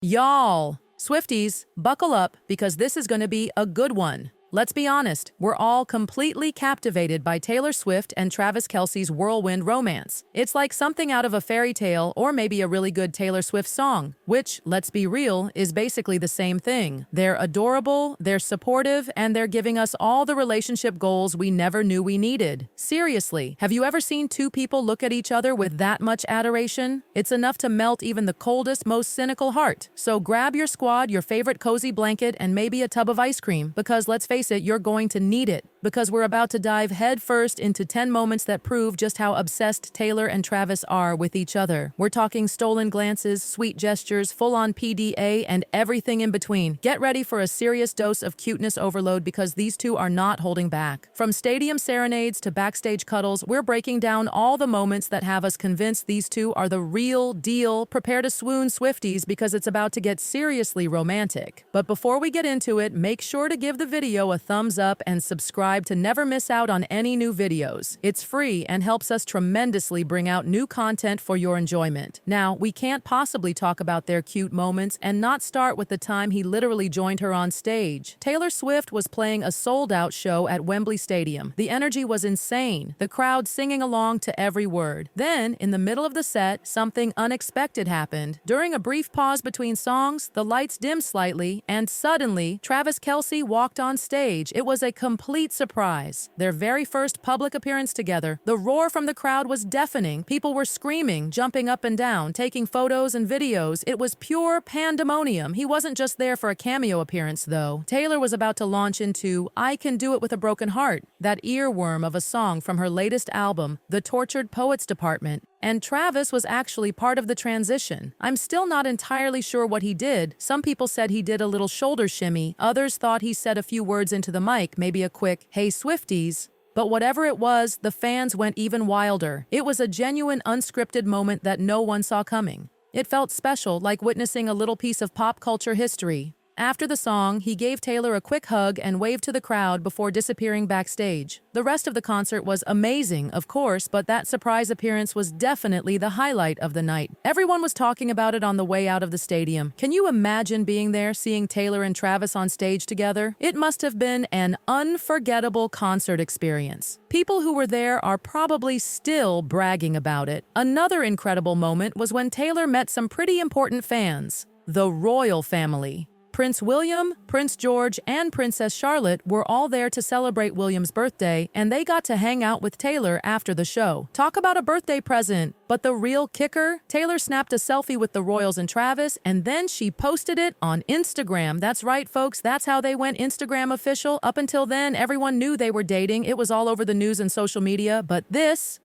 Y'all, Swifties, buckle up because this is going to be a good one. Let's be honest, we're all completely captivated by Taylor Swift and Travis Kelce's whirlwind romance. It's like something out of a fairy tale or maybe a really good Taylor Swift song, which, let's be real, is basically the same thing. They're adorable, they're supportive, and they're giving us all the relationship goals we never knew we needed. Seriously, have you ever seen two people look at each other with that much adoration? It's enough to melt even the coldest, most cynical heart. So grab your squad, your favorite cozy blanket, and maybe a tub of ice cream, because let's face it, you're going to need it, because we're about to dive headfirst into 10 moments that prove just how obsessed Taylor and Travis are with each other. We're talking stolen glances, sweet gestures, full-on PDA, and everything in between. Get ready for a serious dose of cuteness overload because these two are not holding back. From stadium serenades to backstage cuddles, we're breaking down all the moments that have us convinced these two are the real deal. Prepare to swoon, Swifties, because it's about to get seriously romantic. But before we get into it, make sure to give the video a thumbs up and subscribe to never miss out on any new videos. It's free and helps us tremendously bring out new content for your enjoyment. Now, we can't possibly talk about their cute moments and not start with the time he literally joined her on stage. Taylor Swift was playing a sold-out show at Wembley Stadium. The energy was insane, the crowd singing along to every word. Then, in the middle of the set, something unexpected happened. During a brief pause between songs, the lights dimmed slightly, and suddenly, Travis Kelce walked on stage. It was a complete surprise. Their very first public appearance together, the roar from the crowd was deafening. People were screaming, jumping up and down, taking photos and videos. It was pure pandemonium. He wasn't just there for a cameo appearance, though. Taylor was about to launch into I Can Do It With a Broken Heart, that earworm of a song from her latest album, The Tortured Poets Department. And Travis was actually part of the transition. I'm still not entirely sure what he did. Some people said he did a little shoulder shimmy. Others thought he said a few words into the mic, maybe a quick, "Hey Swifties." But whatever it was, the fans went even wilder. It was a genuine, unscripted moment that no one saw coming. It felt special, like witnessing a little piece of pop culture history. After the song, he gave Taylor a quick hug and waved to the crowd before disappearing backstage. The rest of the concert was amazing, of course, but that surprise appearance was definitely the highlight of the night. Everyone was talking about it on the way out of the stadium. Can you imagine being there, seeing Taylor and Travis on stage together? It must have been an unforgettable concert experience. People who were there are probably still bragging about it. Another incredible moment was when Taylor met some pretty important fans, the royal family. Prince William, Prince George, and Princess Charlotte were all there to celebrate William's birthday, and they got to hang out with Taylor after the show. Talk about a birthday present. But the real kicker? Taylor snapped a selfie with the royals and Travis, and then she posted it on Instagram. That's right, folks. That's how they went Instagram official. Up until then, everyone knew they were dating. It was all over the news and social media, but this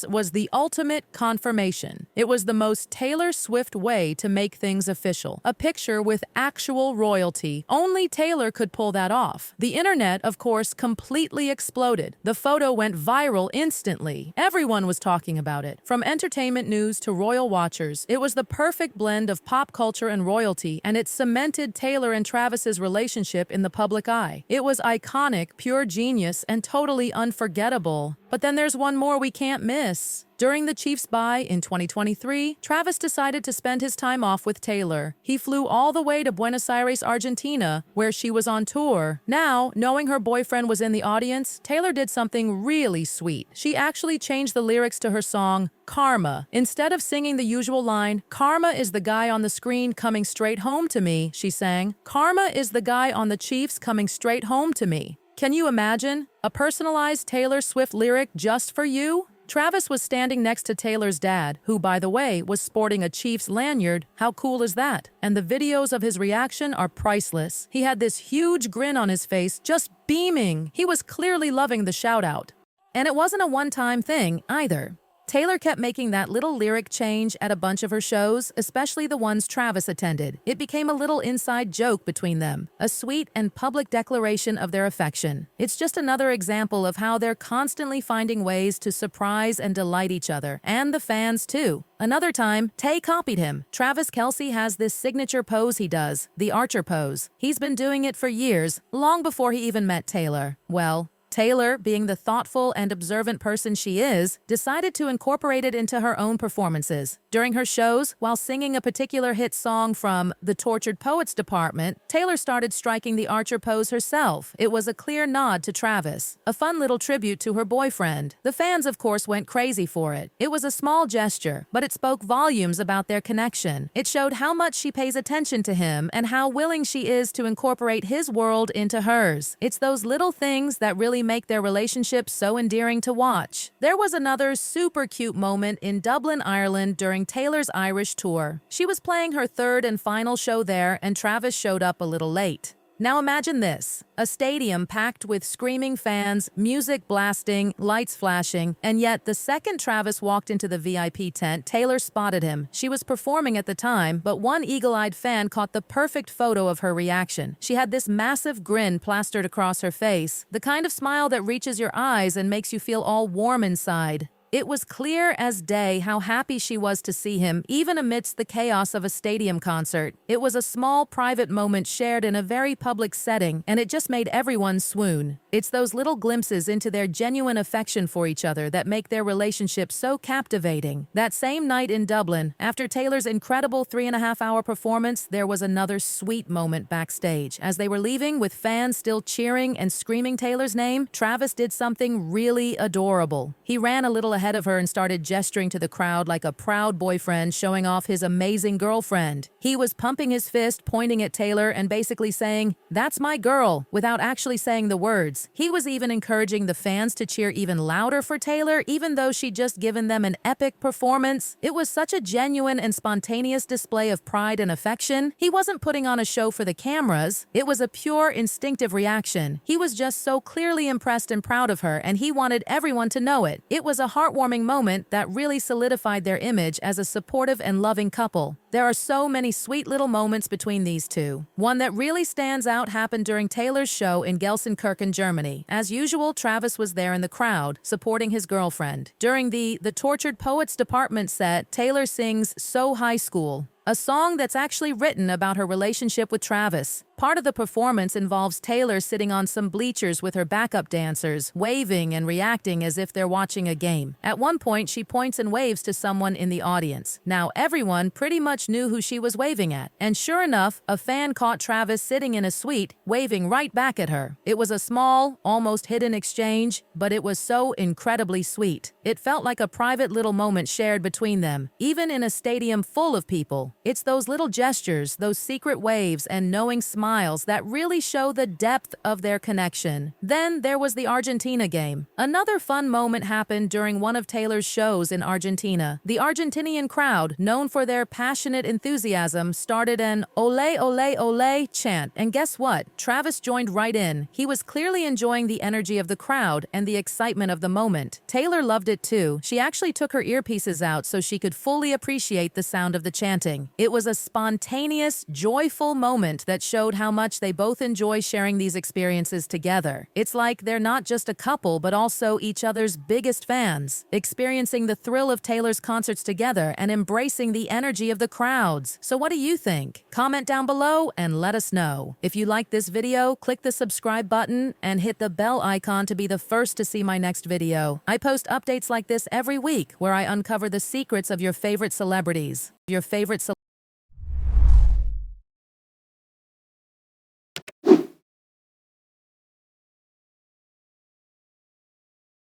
was the ultimate confirmation. It was the most Taylor Swift way to make things official. A picture with actual royalty. Only Taylor could pull that off. The internet, of course, completely exploded. The photo went viral instantly. Everyone was talking about it. From entertainment news to royal watchers, it was the perfect blend of pop culture and royalty, and it cemented Taylor and Travis's relationship in the public eye. It was iconic, pure genius, and totally unforgettable. But then there's one more we can't miss. During the Chiefs bye in 2023, Travis decided to spend his time off with Taylor. He flew all the way to Buenos Aires, Argentina, where she was on tour. Now, knowing her boyfriend was in the audience, Taylor did something really sweet. She actually changed the lyrics to her song, Karma. Instead of singing the usual line, "Karma is the guy on the screen coming straight home to me," she sang, "Karma is the guy on the Chiefs coming straight home to me." Can you imagine? A personalized Taylor Swift lyric just for you? Travis was standing next to Taylor's dad, who, by the way, was sporting a Chiefs lanyard. How cool is that? And the videos of his reaction are priceless. He had this huge grin on his face, just beaming. He was clearly loving the shout-out. And it wasn't a one-time thing, either. Taylor kept making that little lyric change at a bunch of her shows, especially the ones Travis attended. It became a little inside joke between them, a sweet and public declaration of their affection. It's just another example of how they're constantly finding ways to surprise and delight each other, and the fans too. Another time, Tay copied him. Travis Kelce has this signature pose he does, the Archer pose. He's been doing it for years, long before he even met Taylor. Well, Taylor, being the thoughtful and observant person she is, decided to incorporate it into her own performances. During her shows, while singing a particular hit song from the Tortured Poets department, Taylor started striking the Archer pose herself. It was a clear nod to Travis, a fun little tribute to her boyfriend. The fans, of course, went crazy for it. It was a small gesture, but it spoke volumes about their connection. It showed how much she pays attention to him and how willing she is to incorporate his world into hers. It's those little things that really make their relationship so endearing to watch. There was another super cute moment in Dublin, Ireland during Taylor's Irish tour. She was playing her third and final show there, and Travis showed up a little late. Now imagine this, a stadium packed with screaming fans, music blasting, lights flashing, and yet the second Travis walked into the VIP tent, Taylor spotted him. She was performing at the time, but one eagle-eyed fan caught the perfect photo of her reaction. She had this massive grin plastered across her face, the kind of smile that reaches your eyes and makes you feel all warm inside. It was clear as day how happy she was to see him, even amidst the chaos of a stadium concert. It was a small, private moment shared in a very public setting, and it just made everyone swoon. It's those little glimpses into their genuine affection for each other that make their relationship so captivating. That same night in Dublin, after Taylor's incredible 3.5-hour performance, there was another sweet moment backstage. As they were leaving, with fans still cheering and screaming Taylor's name, Travis did something really adorable. He ran a little ahead of her and started gesturing to the crowd like a proud boyfriend showing off his amazing girlfriend. He was pumping his fist, pointing at Taylor and basically saying, "That's my girl," without actually saying the words. He was even encouraging the fans to cheer even louder for Taylor, even though she'd just given them an epic performance. It was such a genuine and spontaneous display of pride and affection. He wasn't putting on a show for the cameras. It was a pure, instinctive reaction. He was just so clearly impressed and proud of her, and he wanted everyone to know it. It was a heartwarming moment that really solidified their image as a supportive and loving couple. There are so many sweet little moments between these two. One that really stands out happened during Taylor's show in Gelsenkirchen, Germany. As usual, Travis was there in the crowd, supporting his girlfriend. During the Tortured Poets department set, Taylor sings "So High School," a song that's actually written about her relationship with Travis. Part of the performance involves Taylor sitting on some bleachers with her backup dancers, waving and reacting as if they're watching a game. At one point, she points and waves to someone in the audience. Now, everyone pretty much knew who she was waving at, and sure enough, a fan caught Travis sitting in a suite, waving right back at her. It was a small, almost hidden exchange, but it was so incredibly sweet. It felt like a private little moment shared between them, even in a stadium full of people. It's those little gestures, those secret waves, and knowing smiles that really show the depth of their connection. Then there was the Argentina game. Another fun moment happened during one of Taylor's shows in Argentina. The Argentinian crowd, known for their passionate enthusiasm, started an "Ole, ole, ole" chant. And guess what? Travis joined right in. He was clearly enjoying the energy of the crowd and the excitement of the moment. Taylor loved it too. She actually took her earpieces out so she could fully appreciate the sound of the chanting. It was a spontaneous, joyful moment that showed how much they both enjoy sharing these experiences together. It's like they're not just a couple, but also each other's biggest fans, experiencing the thrill of Taylor's concerts together and embracing the energy of the crowds. So what do you think? Comment down below and let us know. If you like this video, click the subscribe button and hit the bell icon to be the first to see my next video. I post updates like this every week where I uncover the secrets of your favorite celebrities.